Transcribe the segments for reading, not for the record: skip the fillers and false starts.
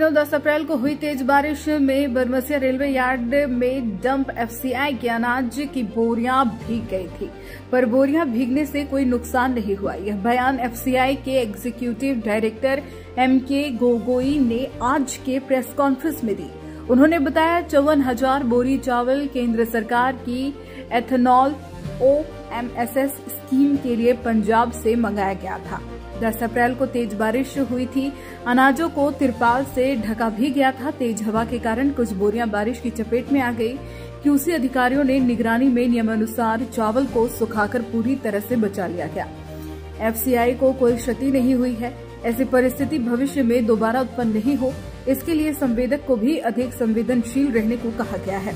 दिनों 10 अप्रैल को हुई तेज बारिश में बरमसिया रेलवे यार्ड में डंप एफसीआई के अनाज की बोरियां भीग गई थी, पर बोरियां भीगने से कोई नुकसान नहीं हुआ। यह बयान एफसीआई के एग्जीक्यूटिव डायरेक्टर MK गोगोई ने आज के प्रेस कॉन्फ्रेंस में दी। उन्होंने बताया 54,000 बोरी चावल केंद्र सरकार की एथेनॉल OMSS स्कीम के लिए पंजाब से मंगाया गया था। 10 अप्रैल को तेज बारिश हुई थी, अनाजों को तिरपाल से ढका भी गया था। तेज हवा के कारण कुछ बोरियां बारिश की चपेट में आ गई। QC अधिकारियों ने निगरानी में नियमानुसार चावल को सुखाकर पूरी तरह से बचा लिया गया। FCI को कोई क्षति नहीं हुई है। ऐसी परिस्थिति भविष्य में दोबारा उत्पन्न नहीं हो, इसके लिए संवेदक को भी अधिक संवेदनशील रहने को कहा गया है।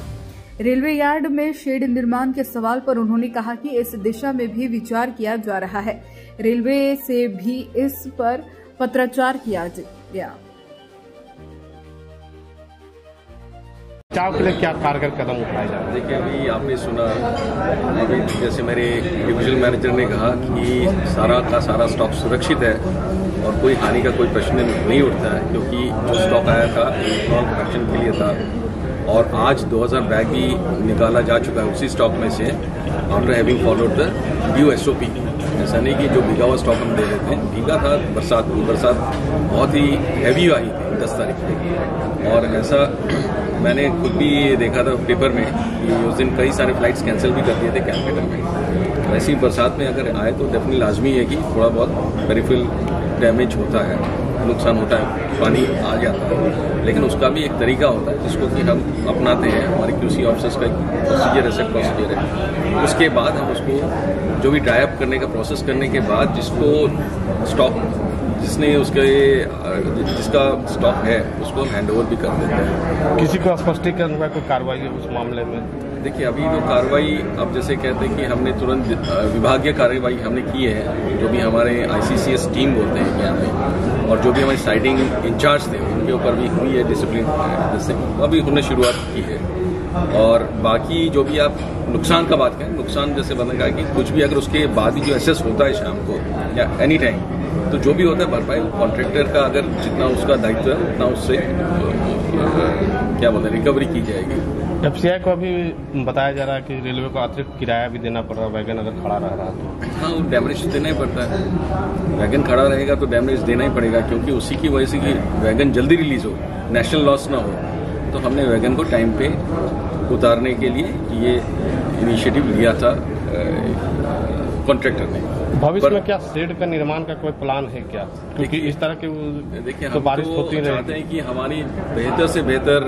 रेलवे यार्ड में शेड निर्माण के सवाल पर उन्होंने कहा कि इस दिशा में भी विचार किया जा रहा है। रेलवे से भी इस पर पत्राचार किया गया। बचाव के लिए क्या कारगर कदम उठाए जा रहे हैं? देखिए, अभी आपने सुना, अभी जैसे मेरे डिविजनल मैनेजर ने कहा कि सारा का सारा स्टॉक सुरक्षित है और कोई हानि का कोई प्रश्न नहीं उठता है, क्योंकि जो स्टॉक आया था इथेनॉल प्रोडक्शन के लिए था और आज 2000 बैग भी निकाला जा चुका है उसी स्टॉक में से, after having followed the due SOP। ऐसा नहीं कि जो भीगा हुआ स्टॉक हम दे रहे थे, भीगा था, बरसात बहुत ही हैवी आई थी 10 तारीख को, और ऐसा मैंने खुद भी देखा था पेपर में कि उस दिन कई सारे फ्लाइट्स कैंसिल भी कर दिए थे कैलकाटा में। ऐसी बरसात में अगर आए तो डेफिनेटली लाजमी है कि थोड़ा बहुत पेरिफेरल डैमेज होता है, नुकसान होता है, पानी आ जाता है, लेकिन उसका भी एक तरीका होता है जिसको कि हम अपनाते हैं। हमारे QC ऑफिसर्स का प्रोसीजर ऐसे प्रोसीजर है। उसके बाद हम उसको जो भी ड्राई अप करने का प्रोसेस करने के बाद जिसको स्टॉक जिसका स्टॉक है उसको हम हैंडओवर भी कर देते हैं। किसी को स्पष्टीकरण हुआ कोई कार्रवाई है उस मामले में? देखिए, अभी जो कार्रवाई अब जैसे कहते हैं कि हमने तुरंत विभागीय कार्रवाई हमने की है, जो भी हमारे ICCS टीम बोलते हैं यहाँ पे, और जो भी हमारे साइडिंग इंचार्ज थे उनके ऊपर भी हुई है डिसिप्लिन, जैसे अभी उन्होंने शुरुआत की है। और बाकी जो भी आप नुकसान का बात करें, नुकसान जैसे बनेगा कि कुछ भी अगर उसके बाद ही जो एसेस होता है शाम को या एनी टाइम, तो जो भी होता है भरपाई कॉन्ट्रैक्टर का अगर जितना उसका दायित्व है उतना उससे क्या बोलते हैं रिकवरी की जाएगी। FCI को अभी बताया जा रहा है कि रेलवे को अतिरिक्त किराया भी देना पड़ रहा है वैगन अगर खड़ा रह रहा है तो। हाँ, डैमेज देना ही पड़ता है। वैगन खड़ा रहेगा तो डैमेज देना ही पड़ेगा, क्योंकि उसी की वजह से कि वैगन जल्दी रिलीज हो, नेशनल लॉस ना हो, तो हमने वैगन को टाइम पे उतारने के लिए ये इनिशिएटिव लिया था कॉन्ट्रैक्टर ने। भविष्य में क्या शेड का निर्माण का कोई प्लान है क्या? क्योंकि इस तरह के देखिए, तो बारिश होती रहेगी। चाहते हैं कि हमारी बेहतर से बेहतर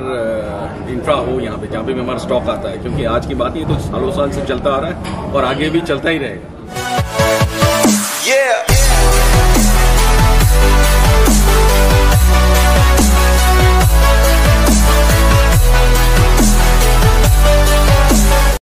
इंफ्रा हो यहाँ पे, जहाँ पे भी हमारा स्टॉक आता है, क्योंकि आज की बात नहीं तो सालों साल से चलता आ रहा है और आगे भी चलता ही रहेगा।